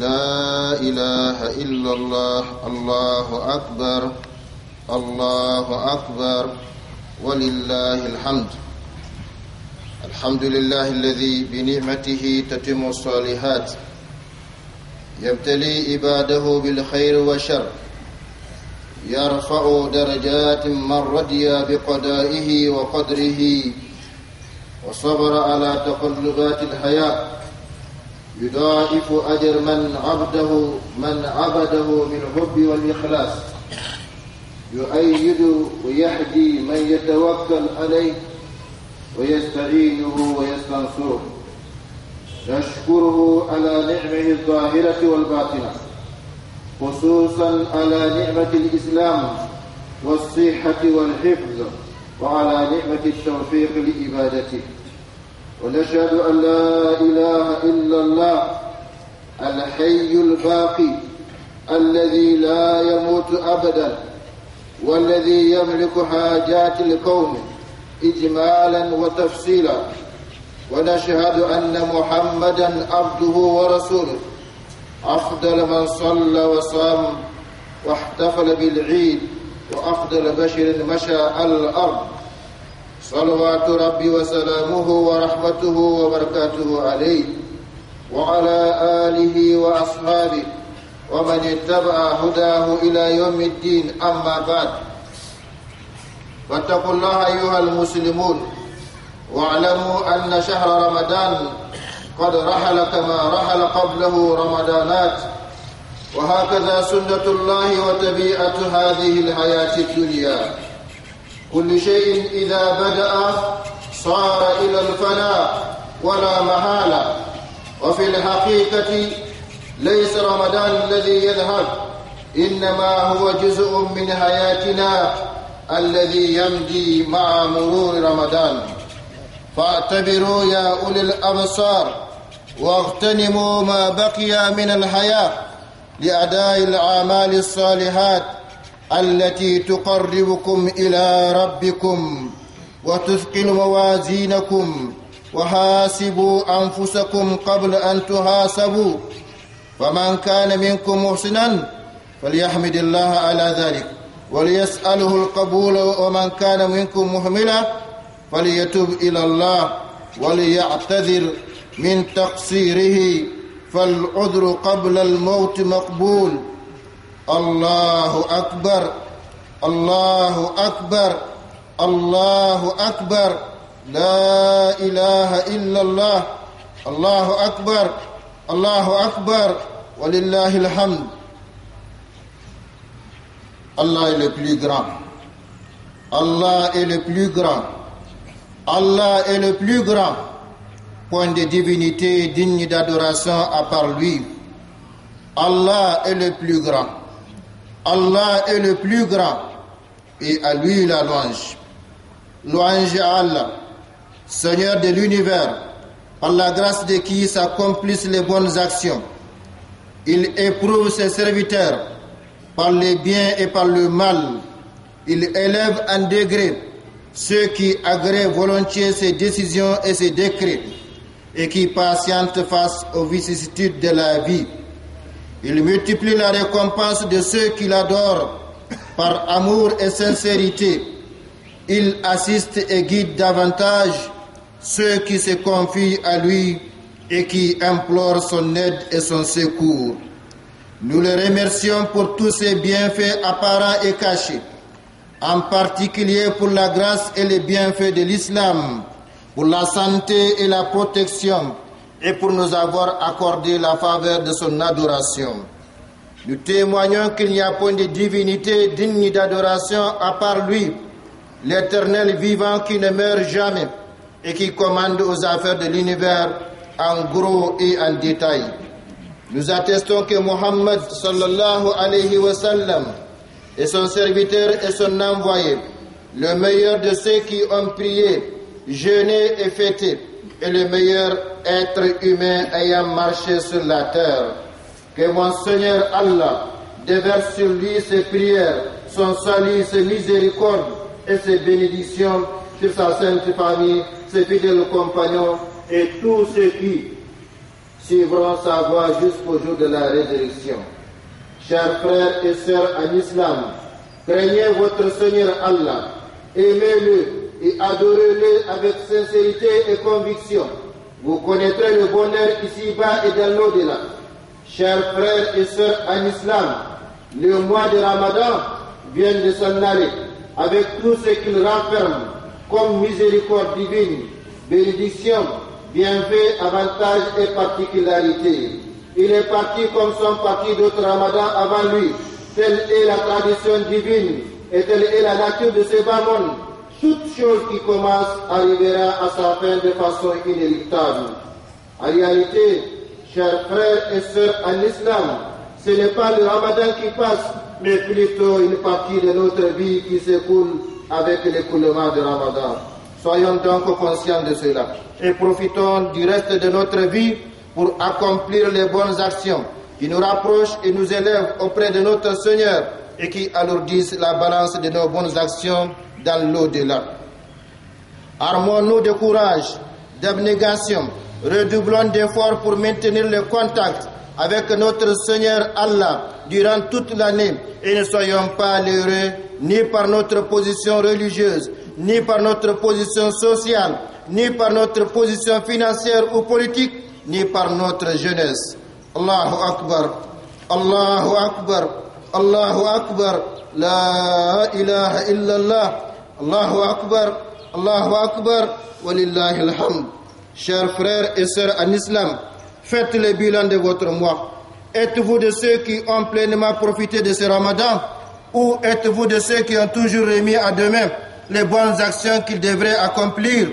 لا إله إلا الله. الله أكبر الله أكبر ولله الحمد. الحمد لله الذي بنعمته تتم الصالحات، يبتلي عباده بالخير والشر، يرفع درجات من رضي بقضائه وقدره وصبر على تقلبات الحياة، يضاعف أجر من عبده بالحب والإخلاص، يؤيد ويهدي من يتوكل عليه ويستعينه ويستنصره، نشكره على نعمه الظاهرة والباطنة، خصوصا على نعمة الإسلام والصحة والحفظ، وعلى نعمة التوفيق لعبادته. ونشهد أن لا إله إلا الله الحي الباقي الذي لا يموت أبدا، والذي يملك حاجات الكون إجمالا وتفصيلا. ونشهد أن محمدا عبده ورسوله، أفضل من صلى وصام واحتفل بالعيد، وأفضل بشر مشى على الأرض، صلوات ربي وسلامه ورحمته وبركاته عليه وعلى آله وأصحابه ومن اتبع هداه إلى يوم الدين. أما بعد، فاتقوا الله أيها المسلمون، واعلموا أن شهر رمضان قد رحل كما رحل قبله رمضانات، وهكذا سنة الله وطبيعة هذه الحياة الدنيا. كل شيء إذا بدأ صار إلى الفناء ولا محالة. وفي الحقيقة ليس رمضان الذي يذهب، إنما هو جزء من حياتنا الذي يمضي مع مرور رمضان. فاعتبروا يا أولي الأبصار واغتنموا ما بقي من الحياة لأداء الأعمال الصالحات التي تقربكم إلى ربكم وتثقل موازينكم. وحاسبوا أنفسكم قبل أن تحاسبوا، فمن كان منكم محسنا فليحمد الله على ذلك وليسأله القبول، ومن كان منكم مهملا فليتوب إلى الله وليعتذر من تقصيره، فالعذر قبل الموت مقبول. الله أكبر الله أكبر الله أكبر، لا إله إلا الله. الله أكبر الله أكبر ولله الحمد. Allah est le plus grand. Allah est le plus grand. Allah est le plus grand. Point de divinité digne d'adoration à part lui. Allah est le plus grand. Allah est le plus grand. Et à lui la louange. Louange à Allah, Seigneur de l'univers, par la grâce de qui s'accomplissent les bonnes actions. Il éprouve ses serviteurs par le bien et par le mal. Il élève en degré ceux qui agréent volontiers ses décisions et ses décrets et qui patientent face aux vicissitudes de la vie. Il multiplie la récompense de ceux qui l'adorent par amour et sincérité. Il assiste et guide davantage ceux qui se confient à lui et qui implorent son aide et son secours. Nous le remercions pour tous ses bienfaits apparents et cachés, en particulier pour la grâce et les bienfaits de l'islam, pour la santé et la protection, et pour nous avoir accordé la faveur de son adoration. Nous témoignons qu'il n'y a point de divinité digne d'adoration à part lui, l'Éternel vivant qui ne meurt jamais et qui commande aux affaires de l'univers en gros et en détail. Nous attestons que Mohammed sallallahu alayhi wa sallam est son serviteur et son envoyé, le meilleur de ceux qui ont prié, jeûné et fêté, et le meilleur être humain ayant marché sur la terre. Que mon Seigneur Allah déverse sur lui ses prières, son salut, ses miséricordes et ses bénédictions sur sa sainte famille, ses fidèles compagnons et tous ceux qui suivront sa voie jusqu'au jour de la résurrection. Chers frères et sœurs en islam, craignez votre Seigneur Allah, aimez-le et adorez-le avec sincérité et conviction. Vous connaîtrez le bonheur ici-bas et dans l'au-delà. Chers frères et sœurs en islam, le mois de Ramadan vient de s'en aller avec tout ce qu'il renferme comme miséricorde divine, bénédiction, bienfaits, avantages et particularités. Il est parti comme sont partis d'autres Ramadans avant lui. Telle est la tradition divine et telle est la nature de ce bas monde. Toute chose qui commence arrivera à sa fin de façon inéluctable. En réalité, chers frères et sœurs en islam, ce n'est pas le Ramadan qui passe, mais plutôt une partie de notre vie qui s'écoule avec l'écoulement de Ramadan. Soyons donc conscients de cela et profitons du reste de notre vie pour accomplir les bonnes actions qui nous rapprochent et nous élèvent auprès de notre Seigneur et qui alourdissent la balance de nos bonnes actions dans l'au-delà. Armons-nous de courage, d'abnégation, redoublons d'efforts pour maintenir le contact avec notre Seigneur Allah durant toute l'année et ne soyons pas lésés ni par notre position religieuse, ni par notre position sociale, ni par notre position financière ou politique, ni par notre jeunesse. Allahu Akbar, Allahu Akbar, Allahu Akbar, la ilaha illallah, Allahu Akbar, Allahu Akbar, walillahi alhamd. Chers frères et sœurs en islam, faites le bilan de votre mois. Êtes-vous de ceux qui ont pleinement profité de ce Ramadan ou êtes-vous de ceux qui ont toujours remis à demain les bonnes actions qu'ils devraient accomplir?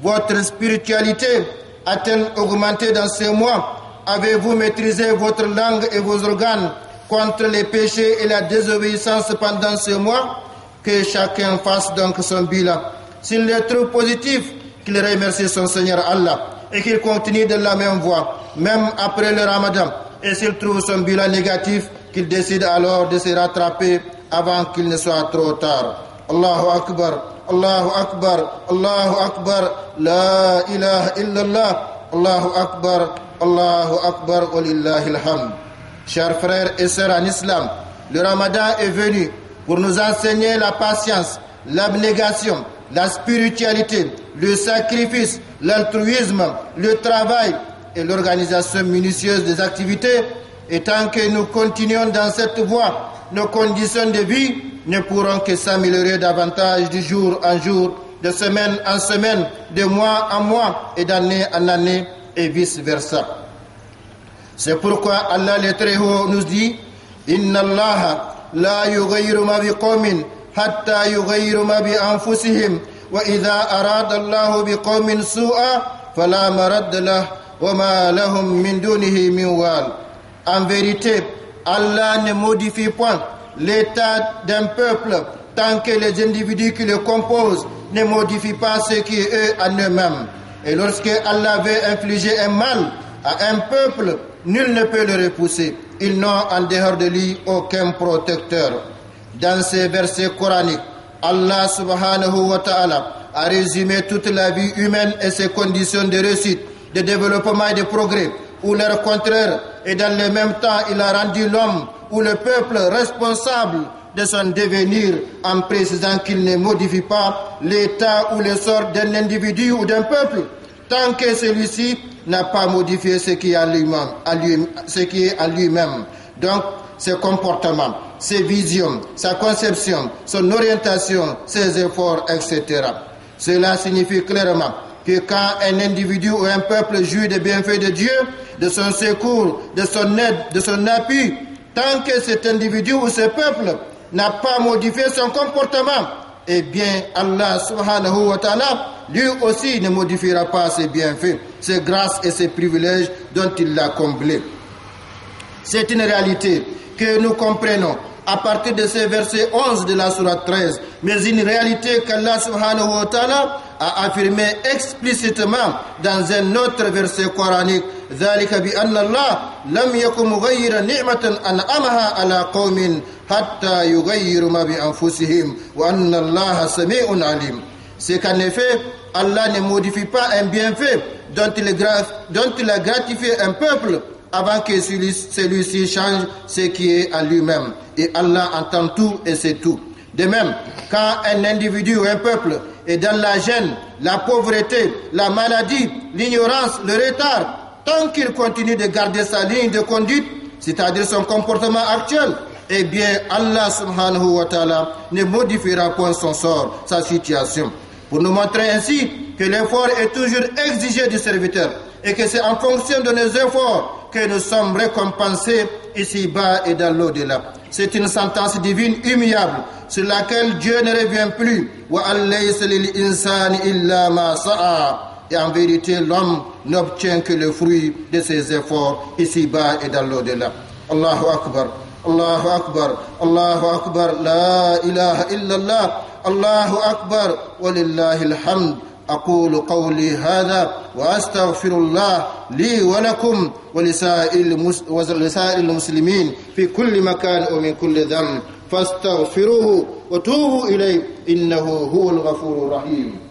Votre spiritualité a-t-elle augmenté dans ce mois? Avez-vous maîtrisé votre langue et vos organes contre les péchés et la désobéissance pendant ce mois? Que chacun fasse donc son bilan. S'il est trop positif, qu'il remercie son Seigneur Allah et qu'il continue de la même voie, même après le Ramadan. Et s'il trouve son bilan négatif, qu'il décide alors de se rattraper avant qu'il ne soit trop tard. Allahu Akbar, Allahu Akbar, Allahu Akbar, la ilaha illallah, Allahu Akbar, Allahu Akbar, walillahi alhamd. Chers frères et sœurs en islam, le Ramadan est venu pour nous enseigner la patience, l'abnégation, la spiritualité, le sacrifice, l'altruisme, le travail et l'organisation minutieuse des activités. Et tant que nous continuons dans cette voie, nos conditions de vie ne pourront que s'améliorer davantage de jour en jour, de semaine en semaine, de mois en mois et d'année en année et vice-versa. C'est pourquoi Allah le Très-Haut nous dit « Inna Allah la yughayyiru ma biqawmin hatta yughayyiru ma bi anfusihim wa idha arada Allah biqawmin su'a fala maradda lahu wa ma lahum min dunihi min wal » En vérité, Allah ne modifie point l'état d'un peuple tant que les individus qui le composent ne modifient pas ce qui est eux en eux-mêmes. Et lorsque Allah veut infliger un mal à un peuple, nul ne peut le repousser. Ils n'ont en dehors de lui aucun protecteur. Dans ces versets coraniques, Allah subhanahu wa ta'ala a résumé toute la vie humaine et ses conditions de réussite, de développement et de progrès, ou leur contraire, et dans le même temps, il a rendu l'homme ou le peuple responsable de son devenir en précisant qu'il ne modifie pas l'état ou le sort d'un individu ou d'un peuple, tant que celui-ci n'a pas modifié ce qui est en lui-même. Donc, ses comportements, ses visions, sa conception, son orientation, ses efforts, etc. Cela signifie clairement que quand un individu ou un peuple jouit des bienfaits de Dieu, de son secours, de son aide, de son appui, tant que cet individu ou ce peuple n'a pas modifié son comportement, eh bien Allah subhanahu wa ta'ala lui aussi ne modifiera pas ses bienfaits, ses grâces et ses privilèges dont il l'a comblé. C'est une réalité que nous comprenons à partir de ce verset 11 de la sourate 13, mais une réalité qu'Allah subhanahu wa ta'ala a affirmé explicitement dans un autre verset coranique. ذلك بأن الله لم يكن مغيرا نعمة أنعمها على قوم حتى يغيروا ما بأنفسهم وأن الله سميع عليم. C'est qu'en effet, Allah ne modifie pas un bienfait dont il a gratifié un peuple avant que celui-ci change ce qui est à lui-même. Et Allah entend tout et sait tout. De même, quand un individu ou un peuple est dans la gêne, la pauvreté, la maladie, l'ignorance, le retard, tant qu'il continue de garder sa ligne de conduite, c'est-à-dire son comportement actuel, eh bien Allah subhanahu wa ta'ala ne modifiera point son sort, sa situation. Pour nous montrer ainsi que l'effort est toujours exigé du serviteur et que c'est en fonction de nos efforts que nous sommes récompensés ici-bas et dans l'au-delà. C'est une sentence divine immuable sur laquelle Dieu ne revient plus. Et en vérité, l'homme n'obtient que le fruit de ses efforts ici-bas et dans l'au-delà. Allahu Akbar, Allahu Akbar, Allahu Akbar, la ilaha illallah, Allahu Akbar, walillahi alhamd. أقول قولي هذا وأستغفر الله لي ولكم ولسائر المسلمين في كل مكان ومن كل ذنب فاستغفروه وتوبوا إليه إنه هو الغفور الرحيم.